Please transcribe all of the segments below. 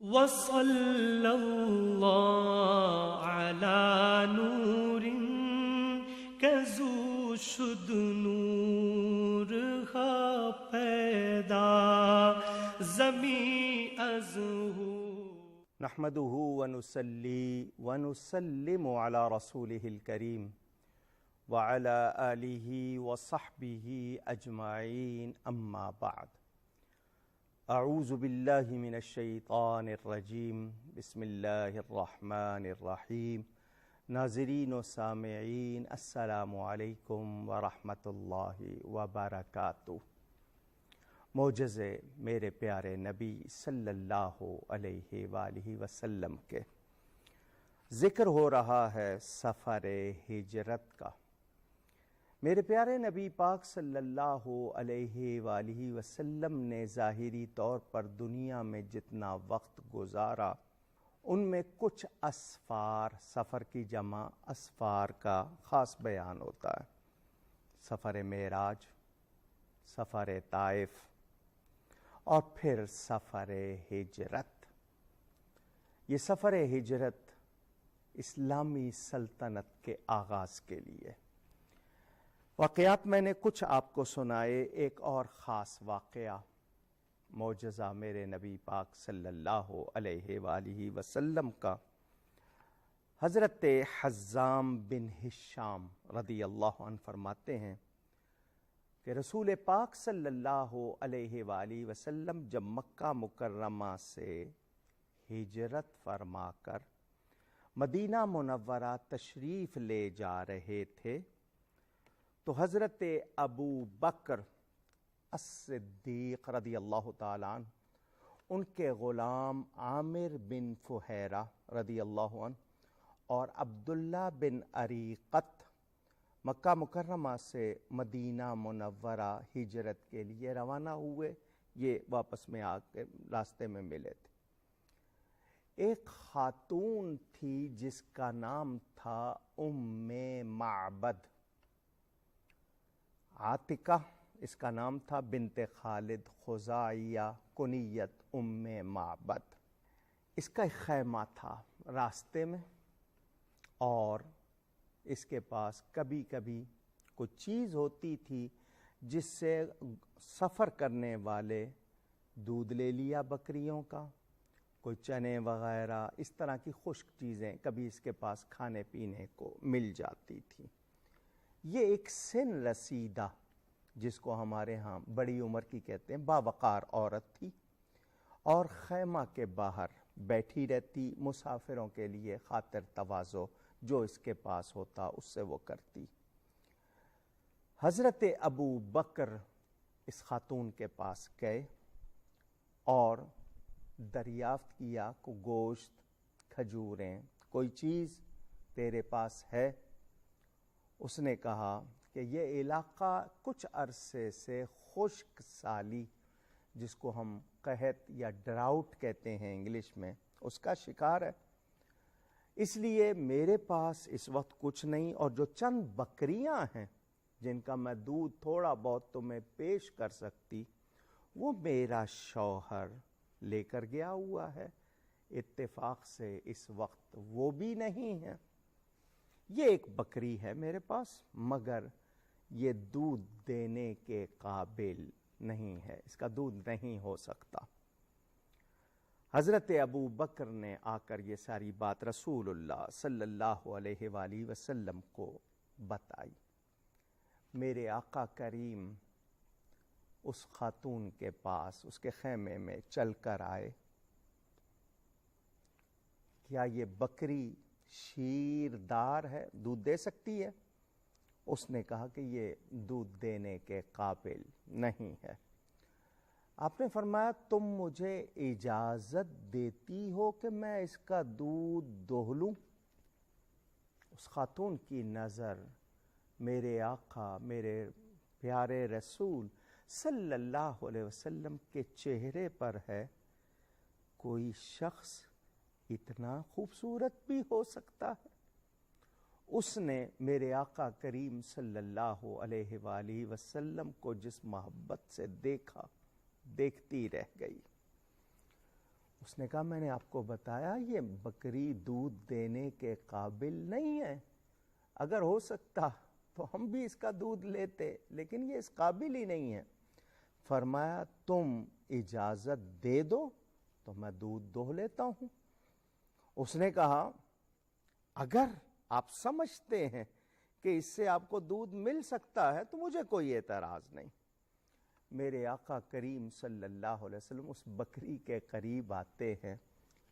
وصلی اللہ علی نور کزو شد نور ہا پیدا زمین از ہو. نحمده ونصلي ونسلم على رسوله الكريم وعلى آله وصحبه أجمعين أما بعد. أعوذ بالله من الشيطان الرجيم. بسم الله الرحمن الرحيم. ناظرین و سامعین السلام علیکم ورحمۃ اللہ وبرکاتہ. معجز میرے پیارے نبی صلی اللہ علیہ وآلہ وسلم کے ذکر ہو رہا ہے سفر ہجرت کا. میرے پیارے نبی پاک صلی اللہ علیہ وآلہ وسلم نے ظاہری طور پر دنیا میں جتنا وقت گزارا ان میں کچھ اسفار، سفر کی جمع اسفار کا خاص بیان ہوتا ہے. سفر معراج، سفر طائف اور پھر سفر ہجرت. یہ سفر ہجرت اسلامی سلطنت کے آغاز کے لیے. واقعات میں نے کچھ آپ کو سنائے. ایک اور خاص واقعہ معجزہ میرے نبی پاک صلی اللہ علیہ وآلہ وسلم کا. حضرت حزام بن ہشام رضی اللہ عنہ فرماتے ہیں کہ رسول پاک صلی اللہ علیہ وآلہ وسلم جب مکہ مکرمہ سے ہجرت فرما کر مدینہ منورہ تشریف لے جا رہے تھے تو حضرت ابو بکر الصدیق رضی اللہ تعالیٰ عنہ، ان کے غلام عامر بن فہیرہ رضی اللہ عنہ اور عبداللہ بن اریقت مکہ مکرمہ سے مدینہ منورہ ہجرت کے لیے روانہ ہوئے. یہ واپس میں آ کے راستے میں ملے تھے. ایک خاتون تھی جس کا نام تھا ام معبد. عاتقہ اس کا نام تھا، بنت خالد خزاعیہ، کنیت ام معبد. اس کا ایک خیمہ تھا راستے میں اور اس کے پاس کبھی کبھی کوئی چیز ہوتی تھی جس سے سفر کرنے والے دودھ لے لیا بکریوں کا، کوئی چنے وغیرہ اس طرح کی خشک چیزیں کبھی اس کے پاس کھانے پینے کو مل جاتی تھی. یہ ایک سن رسیدہ، جس کو ہمارے ہاں بڑی عمر کی کہتے ہیں، باوقار عورت تھی اور خیمہ کے باہر بیٹھی رہتی، مسافروں کے لیے خاطر تواضع جو اس کے پاس ہوتا اس سے وہ کرتی. حضرت ابو بکر اس خاتون کے پاس گئے اور دریافت کیا کہ گوشت، کھجوریں، کوئی چیز تیرے پاس ہے؟ اس نے کہا کہ یہ علاقہ کچھ عرصے سے خشک سالی، جس کو ہم قحط یا ڈراؤٹ کہتے ہیں انگلش میں، اس کا شکار ہے، اس لیے میرے پاس اس وقت کچھ نہیں، اور جو چند بکریاں ہیں جن کا میں دودھ تھوڑا بہت تمہیں پیش کر سکتی وہ میرا شوہر لے کر گیا ہوا ہے. اتفاق سے اس وقت وہ بھی نہیں ہے. یہ ایک بکری ہے میرے پاس مگر یہ دودھ دینے کے قابل نہیں ہے، اس کا دودھ نہیں ہو سکتا. حضرت ابو بکر نے آ کر یہ ساری بات رسول اللہ صلی اللہ علیہ وآلہ وسلم کو بتائی. میرے آقا کریم اس خاتون کے پاس اس کے خیمے میں چل کر آئے. کیا یہ بکری شیردار ہے، دودھ دے سکتی ہے؟ اس نے کہا کہ یہ دودھ دینے کے قابل نہیں ہے. آپ نے فرمایا تم مجھے اجازت دیتی ہو کہ میں اس کا دودھ دوہ لوں؟ اس خاتون کی نظر میرے آقا، میرے پیارے رسول صلی اللہ علیہ وسلم کے چہرے پر ہے. کوئی شخص اتنا خوبصورت بھی ہو سکتا ہے؟ اس نے میرے آقا کریم صلی اللہ علیہ وآلہ وسلم کو جس محبت سے دیکھا، دیکھتی رہ گئی. اس نے کہا میں نے آپ کو بتایا یہ بکری دودھ دینے کے قابل نہیں ہے، اگر ہو سکتا تو ہم بھی اس کا دودھ لیتے، لیکن یہ اس قابل ہی نہیں ہے۔ فرمایا تم اجازت دے دو تو میں دودھ دوہ لیتا ہوں۔ اس نے کہا اگر آپ سمجھتے ہیں کہ اس سے آپ کو دودھ مل سکتا ہے تو مجھے کوئی اعتراض نہیں۔ میرے آقا کریم صلی اللہ علیہ وسلم اس بکری کے قریب آتے ہیں،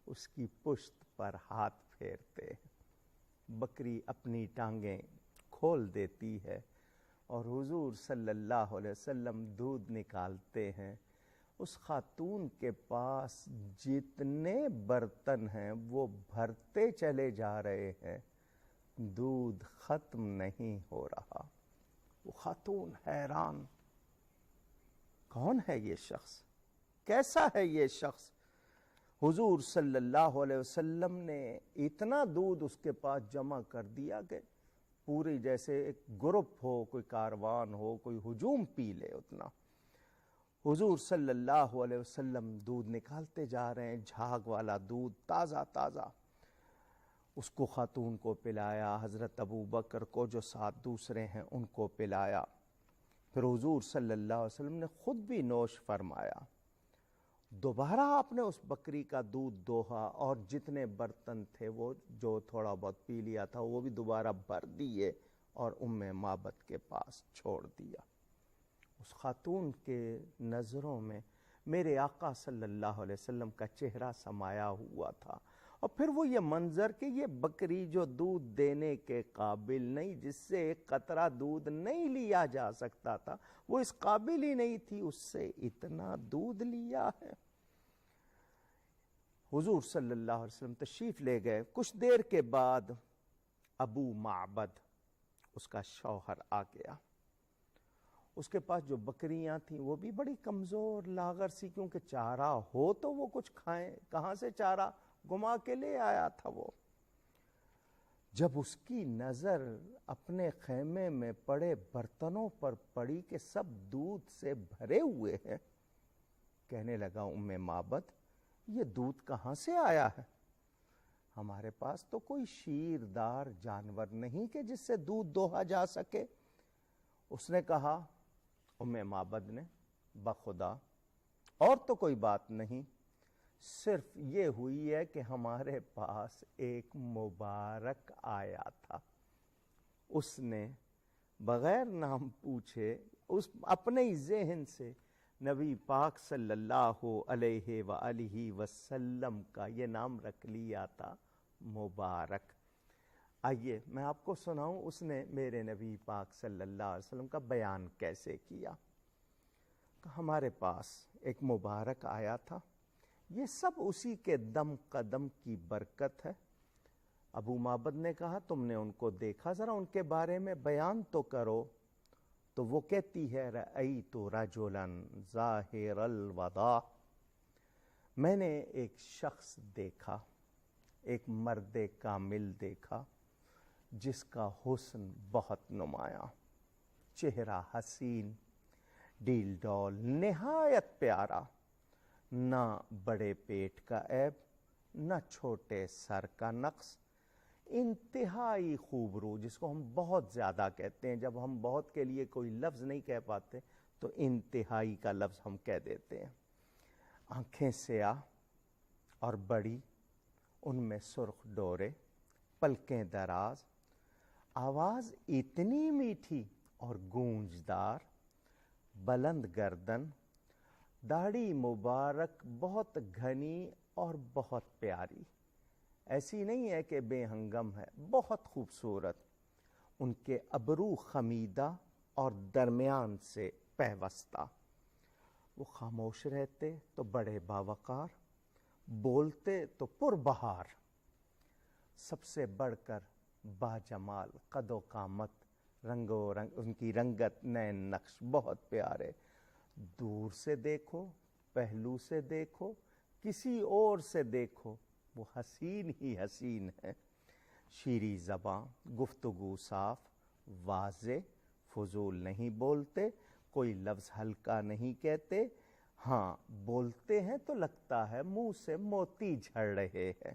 اس کی پشت پر ہاتھ پھیرتے ہیں، بکری اپنی ٹانگیں کھول دیتی ہے اور حضور صلی اللہ علیہ وسلم دودھ نکالتے ہیں۔ اس خاتون کے پاس جتنے برتن ہیں وہ بھرتے چلے جا رہے ہیں، دودھ ختم نہیں ہو رہا۔ وہ خاتون حیران، کون ہے یہ شخص، کیسا ہے یہ شخص؟ حضور صلی اللہ علیہ وسلم نے اتنا دودھ اس کے پاس جمع کر دیا کہ پوری جیسے ایک گروپ ہو، کوئی کاروان ہو، کوئی ہجوم پی لے اتنا۔ حضور صلی اللہ علیہ وسلم دودھ نکالتے جا رہے ہیں، جھاگ والا دودھ تازہ تازہ، اس کو خاتون کو پلایا، حضرت ابو بکر کو جو ساتھ دوسرے ہیں ان کو پلایا، پھر حضور صلی اللہ علیہ وسلم نے خود بھی نوش فرمایا۔ دوبارہ آپ نے اس بکری کا دودھ دوہا اور جتنے برتن تھے وہ جو تھوڑا بہت پی لیا تھا وہ بھی دوبارہ بھر دیے اور ام معبد کے پاس چھوڑ دیا۔ اس خاتون کے نظروں میں میرے آقا صلی اللہ علیہ وسلم کا چہرہ سمایا ہوا تھا، اور پھر وہ یہ منظر کہ یہ بکری جو دودھ دینے کے قابل نہیں، جس سے ایک قطرہ دودھ نہیں لیا جا سکتا تھا، وہ اس قابل ہی نہیں تھی، اس سے اتنا دودھ لیا ہے۔ حضور صلی اللہ علیہ وسلم تشریف لے گئے۔ کچھ دیر کے بعد ابو معبد اس کا شوہر آ گیا۔ اس کے پاس جو بکریاں تھیں وہ بھی بڑی کمزور لاغر سی، کیونکہ چارہ ہو تو وہ کچھ کھائیں، کہاں سے چارہ گما کے لے آیا تھا وہ۔ جب اس کی نظر اپنے خیمے میں پڑے برتنوں پر پڑی کہ سب دودھ سے بھرے ہوئے ہیں، کہنے لگا ام معبد یہ دودھ کہاں سے آیا ہے؟ ہمارے پاس تو کوئی شیردار جانور نہیں کہ جس سے دودھ دوہا جا سکے۔ اس نے کہا، ام معبد نے، بخدا اور تو کوئی بات نہیں، صرف یہ ہوئی ہے کہ ہمارے پاس ایک مبارک آیا تھا، اس نے بغیر نام پوچھے اس اپنے ہی ذہن سے نبی پاک صلی اللہ علیہ وآلہ وسلم کا یہ نام رکھ لیا تھا، مبارک۔ آئیے میں آپ کو سناؤں اس نے میرے نبی پاک صلی اللہ علیہ وسلم کا بیان کیسے کیا۔ کہ ہمارے پاس ایک مبارک آیا تھا، یہ سب اسی کے دم قدم کی برکت ہے۔ ابو معبد نے کہا تم نے ان کو دیکھا، ذرا ان کے بارے میں بیان تو کرو۔ تو وہ کہتی ہے رأیت رجلا ظاہر الوضاء، میں نے ایک شخص دیکھا، ایک مرد کامل دیکھا جس کا حسن بہت نمایاں، چہرہ حسین، ڈیل ڈول، نہایت پیارا، نہ بڑے پیٹ کا عیب، نہ چھوٹے سر کا نقص، انتہائی خوبرو، جس کو ہم بہت زیادہ کہتے ہیں، جب ہم بہت کے لیے کوئی لفظ نہیں کہہ پاتے تو انتہائی کا لفظ ہم کہہ دیتے ہیں۔ آنکھیں سیاہ اور بڑی، ان میں سرخ ڈورے، پلکیں دراز، آواز اتنی میٹھی اور گونجدار، بلند گردن، داڑھی مبارک بہت گھنی اور بہت پیاری، ایسی نہیں ہے کہ بے ہنگم ہے، بہت خوبصورت۔ ان کے ابرو خمیدہ اور درمیان سے پیوستہ، وہ خاموش رہتے تو بڑے باوقار، بولتے تو پربہار، سب سے بڑھ کر باجمال، قد و قامت، رنگ و رنگ، ان کی رنگت، نین نقش بہت پیارے، دور سے دیکھو، پہلو سے دیکھو، کسی اور سے دیکھو، وہ حسین ہی حسین ہے، شیریں زباں، گفتگو صاف، واضح، فضول نہیں بولتے، کوئی لفظ ہلکا نہیں کہتے، ہاں بولتے ہیں تو لگتا ہے منہ سے موتی جھڑ رہے ہیں۔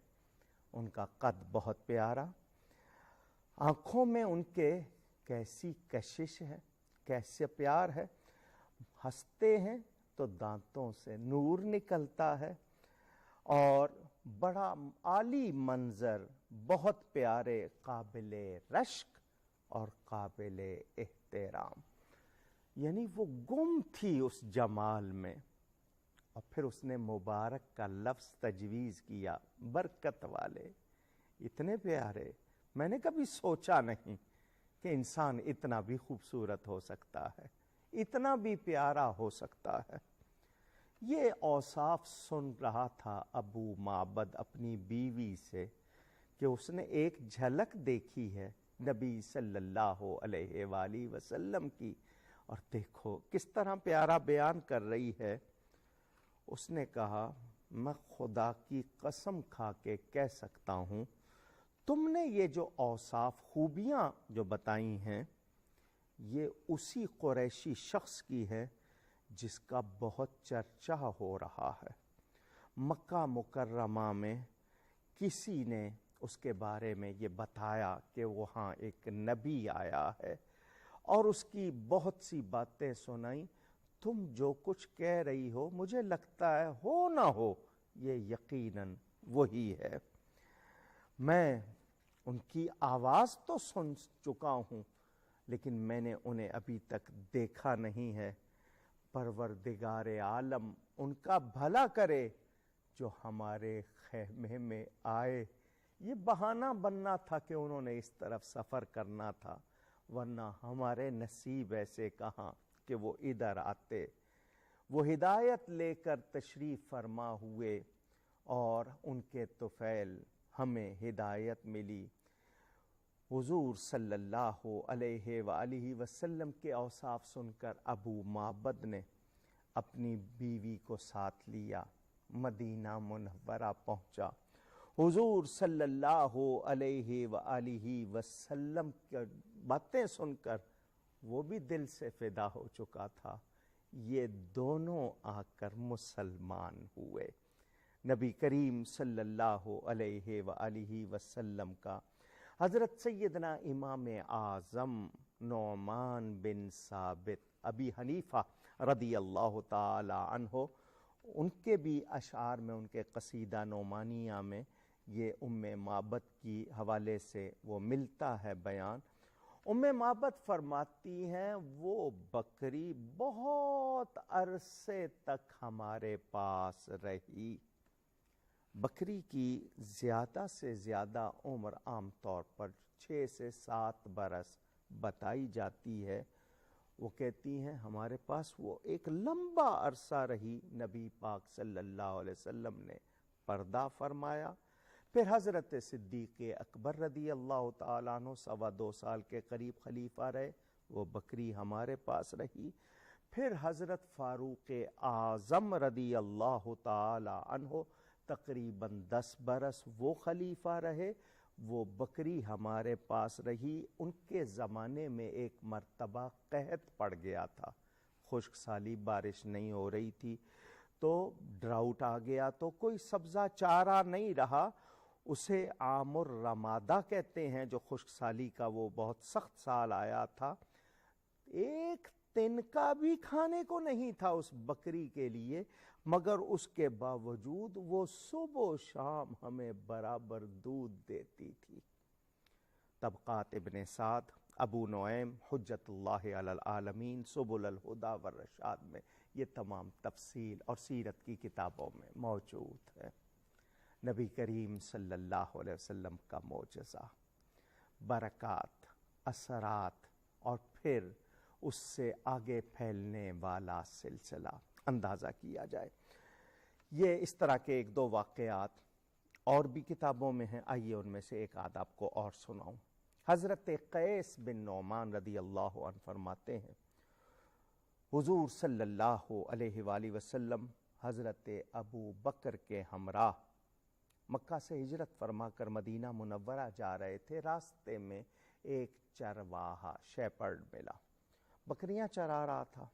ان کا قد بہت پیارا، آنکھوں میں ان کے کیسی کشش ہے، کیسے پیار ہے، ہنستے ہیں تو دانتوں سے نور نکلتا ہے، اور بڑا عالی منظر، بہت پیارے، قابل رشک اور قابل احترام۔ یعنی وہ گم تھی اس جمال میں، اور پھر اس نے مبارک کا لفظ تجویز کیا، برکت والے، اتنے پیارے، میں نے کبھی سوچا نہیں کہ انسان اتنا بھی خوبصورت ہو سکتا ہے، اتنا بھی پیارا ہو سکتا ہے۔ یہ اوصاف سن رہا تھا ابو معبد اپنی بیوی سے کہ اس نے ایک جھلک دیکھی ہے نبی صلی اللہ علیہ وآلہ وسلم کی، اور دیکھو کس طرح پیارا بیان کر رہی ہے۔ اس نے کہا میں خدا کی قسم کھا کے کہہ سکتا ہوں تم نے یہ جو اوصاف خوبیاں جو بتائی ہیں یہ اسی قریشی شخص کی ہے جس کا بہت چرچا ہو رہا ہے۔ مکہ مکرمہ میں کسی نے اس کے بارے میں یہ بتایا کہ وہاں ایک نبی آیا ہے، اور اس کی بہت سی باتیں سنائیں۔ تم جو کچھ کہہ رہی ہو مجھے لگتا ہے ہو نہ ہو یہ یقیناً وہی ہے۔ میں ان کی آواز تو سن چکا ہوں لیکن میں نے انہیں ابھی تک دیکھا نہیں ہے۔ پروردگار عالم ان کا بھلا کرے جو ہمارے خیمے میں آئے۔ یہ بہانہ بننا تھا کہ انہوں نے اس طرف سفر کرنا تھا، ورنہ ہمارے نصیب ایسے کہاں کہ وہ ادھر آتے۔ وہ ہدایت لے کر تشریف فرما ہوئے اور ان کے طفیل ہمیں ہدایت ملی۔ حضور صلی اللہ علیہ وآلہ وسلم کے اوصاف سن کر ابو معبد نے اپنی بیوی کو ساتھ لیا، مدینہ منورہ پہنچا۔ حضور صلی اللہ علیہ وآلہ وسلم کی باتیں سن کر وہ بھی دل سے فدا ہو چکا تھا۔ یہ دونوں آ کر مسلمان ہوئے۔ نبی کریم صلی اللہ علیہ وآلہ وسلم کا حضرت سیدنا امام اعظم نعمان بن ثابت ابی حنیفہ رضی اللہ تعالی عنہ، ان کے بھی اشعار میں، ان کے قصیدہ نعمانیہ میں یہ ام معبد کی حوالے سے وہ ملتا ہے بیان۔ ام معبد فرماتی ہیں وہ بکری بہت عرصے تک ہمارے پاس رہی۔ بکری کی زیادہ سے زیادہ عمر عام طور پر 6 سے 7 برس بتائی جاتی ہے۔ وہ کہتی ہیں ہمارے پاس وہ ایک لمبا عرصہ رہی۔ نبی پاک صلی اللہ علیہ وسلم نے پردہ فرمایا، پھر حضرت صدیق اکبر رضی اللہ تعالیٰ عنہ 2.25 سال کے قریب خلیفہ رہے، وہ بکری ہمارے پاس رہی۔ پھر حضرت فاروق اعظم رضی اللہ تعالیٰ عنہ تقریباً 10 برس وہ خلیفہ رہے، وہ بکری ہمارے پاس رہی۔ ان کے زمانے میں ایک مرتبہ قحط پڑ گیا تھا، خشک سالی، بارش نہیں ہو رہی تھی، تو ڈراؤٹ آ گیا، تو کوئی سبزہ چارہ نہیں رہا۔ اسے عام الرمادہ کہتے ہیں، جو خشک سالی کا وہ بہت سخت سال آیا تھا۔ ایک تنکا بھی کھانے کو نہیں تھا اس بکری کے لیے، مگر اس کے باوجود وہ صبح و شام ہمیں برابر دودھ دیتی تھی۔ طبقات ابن سعد، ابو نعیم حجت اللہ علی العالمین، سبل الہدی والرشاد میں یہ تمام تفصیل اور سیرت کی کتابوں میں موجود ہے۔ نبی کریم صلی اللہ علیہ وسلم کا معجزہ، برکات، اثرات، اور پھر اس سے آگے پھیلنے والا سلسلہ اندازہ کیا جائے۔ یہ اس طرح کے 1-2 واقعات اور بھی کتابوں میں ہیں، آئیے ان میں سے ایک آدھ آپ کو اور سناؤں۔ حضرت قیس بن نعمان رضی اللہ عنہ فرماتے ہیں حضور صلی اللہ علیہ وآلہ وسلم حضرت ابو بکر کے ہمراہ مکہ سے ہجرت فرما کر مدینہ منورہ جا رہے تھے۔ راستے میں ایک چرواہا شیپرڈ ملا، بکریاں چرا رہا تھا،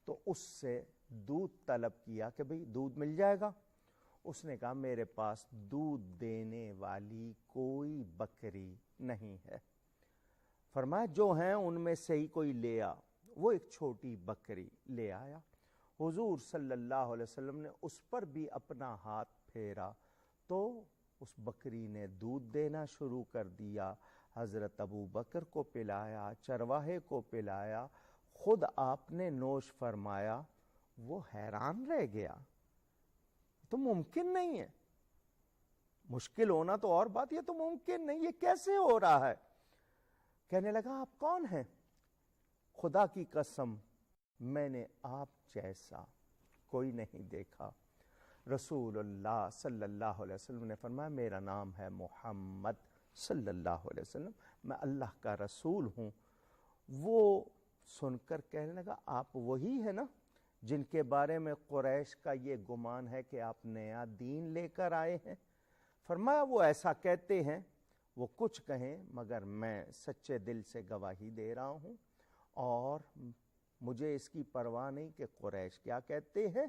تو اس سے دودھ طلب کیا کہ بھئی دودھ مل جائے گا. اس نے کہا میرے پاس دودھ دینے والی کوئی بکری نہیں ہے. فرمایا جو ہیں ان میں سے ہی کوئی لے آ. وہ ایک چھوٹی بکری لے آیا. حضور صلی اللہ علیہ وسلم نے اس پر بھی اپنا ہاتھ پھیرا تو اس بکری نے دودھ دینا شروع کر دیا. حضرت ابو بکر کو پلایا, چرواہے کو پلایا, خود آپ نے نوش فرمایا. وہ حیران رہ گیا, تو ممکن نہیں ہے, مشکل ہونا تو اور بات, یہ تو ممکن نہیں, یہ کیسے ہو رہا ہے؟ کہنے لگا آپ کون ہیں؟ خدا کی قسم میں نے آپ جیسا کوئی نہیں دیکھا. رسول اللہ صلی اللہ علیہ وسلم نے فرمایا میرا نام ہے محمد صلی اللہ علیہ وسلم, میں اللہ کا رسول ہوں. وہ سن کر کہنے لگا آپ وہی ہیں نا جن کے بارے میں قریش کا یہ گمان ہے کہ آپ نیا دین لے کر آئے ہیں؟ فرمایا وہ ایسا کہتے ہیں, وہ کچھ کہیں, مگر میں سچے دل سے گواہی دے رہا ہوں اور مجھے اس کی پرواہ نہیں کہ قریش کیا کہتے ہیں.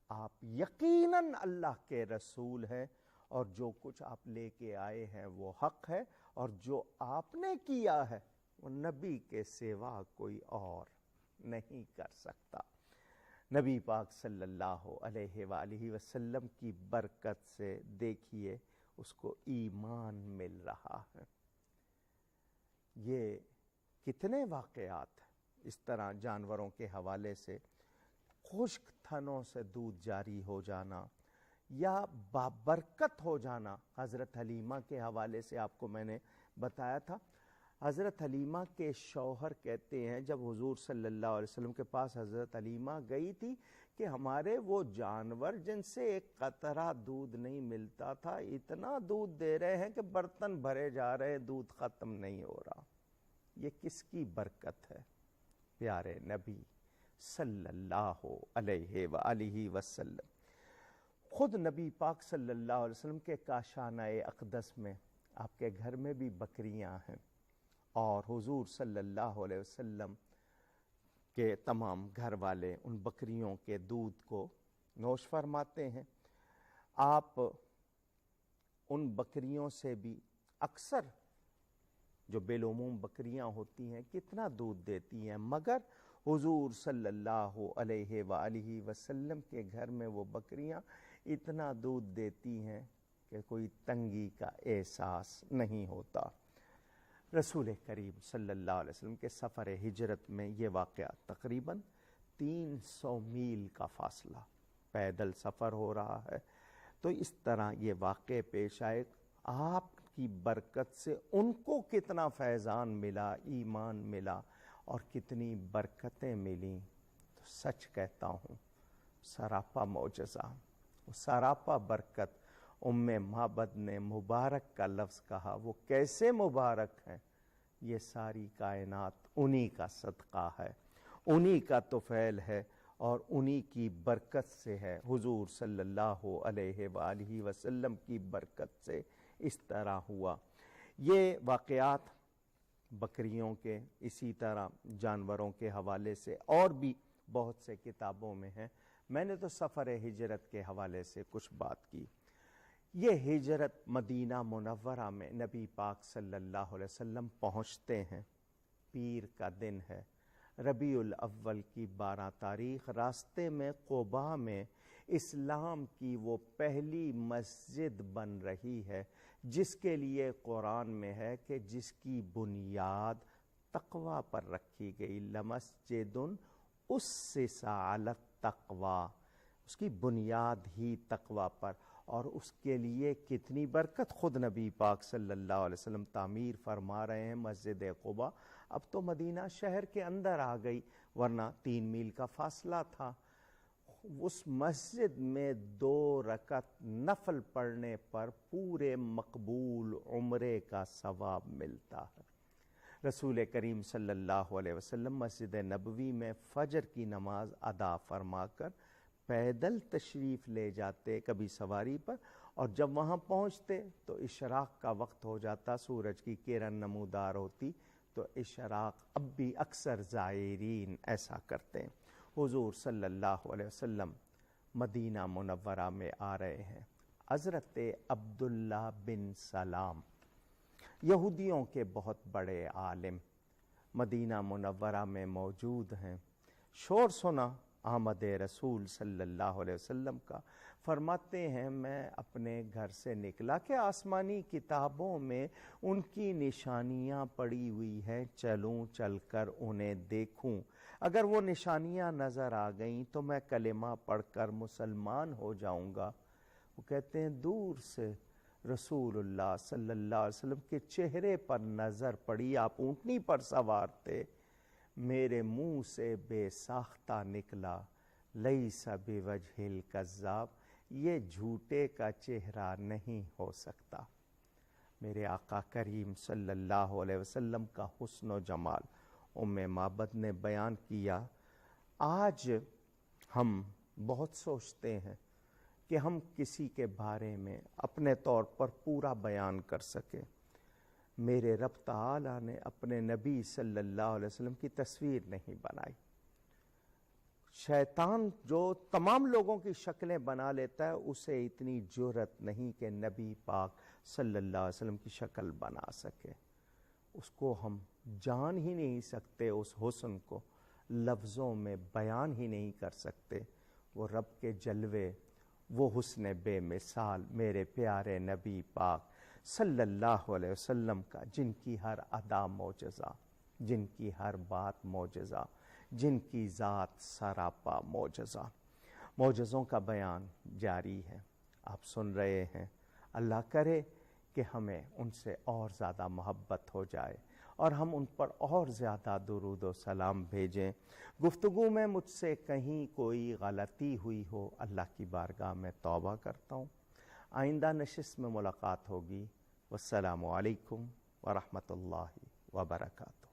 آپ یقیناً اللہ کے رسول ہیں اور جو کچھ آپ لے کے آئے ہیں وہ حق ہے, اور جو آپ نے کیا ہے وہ نبی کے سوا کوئی اور نہیں کر سکتا. نبی پاک صلی اللہ علیہ وآلہ وسلم کی برکت سے دیکھیے اس کو ایمان مل رہا ہے. یہ کتنے واقعات اس طرح جانوروں کے حوالے سے, خشک تھنوں سے دودھ جاری ہو جانا یا بابرکت ہو جانا. حضرت حلیمہ کے حوالے سے آپ کو میں نے بتایا تھا. حضرت حلیمہ کے شوہر کہتے ہیں جب حضور صلی اللہ علیہ وسلم کے پاس حضرت حلیمہ گئی تھی کہ ہمارے وہ جانور جن سے ایک قطرہ دودھ نہیں ملتا تھا اتنا دودھ دے رہے ہیں کہ برتن بھرے جا رہے, دودھ ختم نہیں ہو رہا. یہ کس کی برکت ہے؟ پیارے نبی صلی اللہ علیہ وآلہ وسلم. خود نبی پاک صلی اللہ علیہ وسلم کے کاشانہ اقدس میں آپ کے گھر میں بھی بکریاں ہیں, اور حضور صلی اللہ علیہ وسلم کے تمام گھر والے ان بکریوں کے دودھ کو نوش فرماتے ہیں. آپ ان بکریوں سے بھی اکثر جو بالعموم بکریاں ہوتی ہیں کتنا دودھ دیتی ہیں, مگر حضور صلی اللہ علیہ وآلہ وسلم کے گھر میں وہ بکریاں اتنا دودھ دیتی ہیں کہ کوئی تنگی کا احساس نہیں ہوتا. رسول کریم صلی اللہ علیہ وسلم کے سفر ہجرت میں یہ واقعہ تقریباً 300 میل کا فاصلہ, پیدل سفر ہو رہا ہے. تو اس طرح یہ واقع پیش آئے. آپ کی برکت سے ان کو کتنا فیضان ملا, ایمان ملا, اور کتنی برکتیں ملیں. تو سچ کہتا ہوں سراپا معجزہ, سراپا برکت. معبد نے مبارک کا لفظ کہا, وہ کیسے مبارک ہیں؟ یہ ساری کائنات انہی کا صدقہ ہے, انہی کا طفیل ہے, اور انہی کی برکت سے ہے. حضور صلی اللہ علیہ وآلہ وسلم کی برکت سے اس طرح ہوا. یہ واقعات بکریوں کے, اسی طرح جانوروں کے حوالے سے اور بھی بہت سے کتابوں میں ہیں. میں نے تو سفر ہجرت کے حوالے سے کچھ بات کی. یہ ہجرت مدینہ منورہ میں نبی پاک صلی اللہ علیہ وسلم پہنچتے ہیں. پیر کا دن ہے, ربیع الاول کی 12 تاریخ. راستے میں قباء میں اسلام کی وہ پہلی مسجد بن رہی ہے جس کے لیے قرآن میں ہے کہ جس کی بنیاد تقوی پر رکھی گئی. لمسجد اسس علی التقوی, اس کی بنیاد ہی تقوی پر. اور اس کے لیے کتنی برکت, خود نبی پاک صلی اللہ علیہ وسلم تعمیر فرما رہے ہیں مسجد قباء. اب تو مدینہ شہر کے اندر آ گئی, ورنہ 3 میل کا فاصلہ تھا. اس مسجد میں 2 رکعت نفل پڑھنے پر پورے مقبول عمرے کا ثواب ملتا ہے. رسول کریم صلی اللہ علیہ وسلم مسجد نبوی میں فجر کی نماز ادا فرما کر پیدل تشریف لے جاتے, کبھی سواری پر, اور جب وہاں پہنچتے تو اشراق کا وقت ہو جاتا, سورج کی کرن نمودار ہوتی. تو اشراق اب بھی اکثر زائرین ایسا کرتے ہیں. حضور صلی اللہ علیہ وسلم مدینہ منورہ میں آ رہے ہیں۔ حضرت عبداللہ بن سلام یہودیوں کے بہت بڑے عالم مدینہ منورہ میں موجود ہیں۔ شور سنا آمد رسول صلی اللہ علیہ وسلم کا، فرماتے ہیں میں اپنے گھر سے نکلا کہ آسمانی کتابوں میں ان کی نشانیاں پڑی ہوئی ہیں، چلوں چل کر انہیں دیکھوں، اگر وہ نشانیاں نظر آ گئیں تو میں کلمہ پڑھ کر مسلمان ہو جاؤں گا۔ وہ کہتے ہیں دور سے رسول اللہ صلی اللہ علیہ وسلم کے چہرے پر نظر پڑی، آپ اونٹنی پر سوار تھے، میرے منہ سے بے ساختہ نکلا لیس بوجہ الکذاب، یہ جھوٹے کا چہرہ نہیں ہو سکتا۔ میرے آقا کریم صلی اللہ علیہ وسلم کا حسن و جمال ام معبد نے بیان کیا۔ آج ہم بہت سوچتے ہیں کہ ہم کسی کے بارے میں اپنے طور پر پورا بیان کر سکیں۔ میرے رب تعالیٰ نے اپنے نبی صلی اللہ علیہ وسلم کی تصویر نہیں بنائی۔ شیطان جو تمام لوگوں کی شکلیں بنا لیتا ہے، اسے اتنی جرأت نہیں کہ نبی پاک صلی اللہ علیہ وسلم کی شکل بنا سکے۔ اس کو ہم جان ہی نہیں سکتے، اس حسن کو لفظوں میں بیان ہی نہیں کر سکتے۔ وہ رب کے جلوے، وہ حسن بے مثال میرے پیارے نبی پاک صلی اللہ علیہ وسلم کا، جن کی ہر ادا معجزہ، جن کی ہر بات معجزہ، جن کی ذات سراپا معجزہ۔ معجزوں کا بیان جاری ہے، آپ سن رہے ہیں۔ اللہ کرے کہ ہمیں ان سے اور زیادہ محبت ہو جائے اور ہم ان پر اور زیادہ درود و سلام بھیجیں۔ گفتگو میں مجھ سے کہیں کوئی غلطی ہوئی ہو، اللہ کی بارگاہ میں توبہ کرتا ہوں۔ آئندہ نشست میں ملاقات ہوگی۔ والسلام علیکم ورحمۃ اللہ وبرکاتہ۔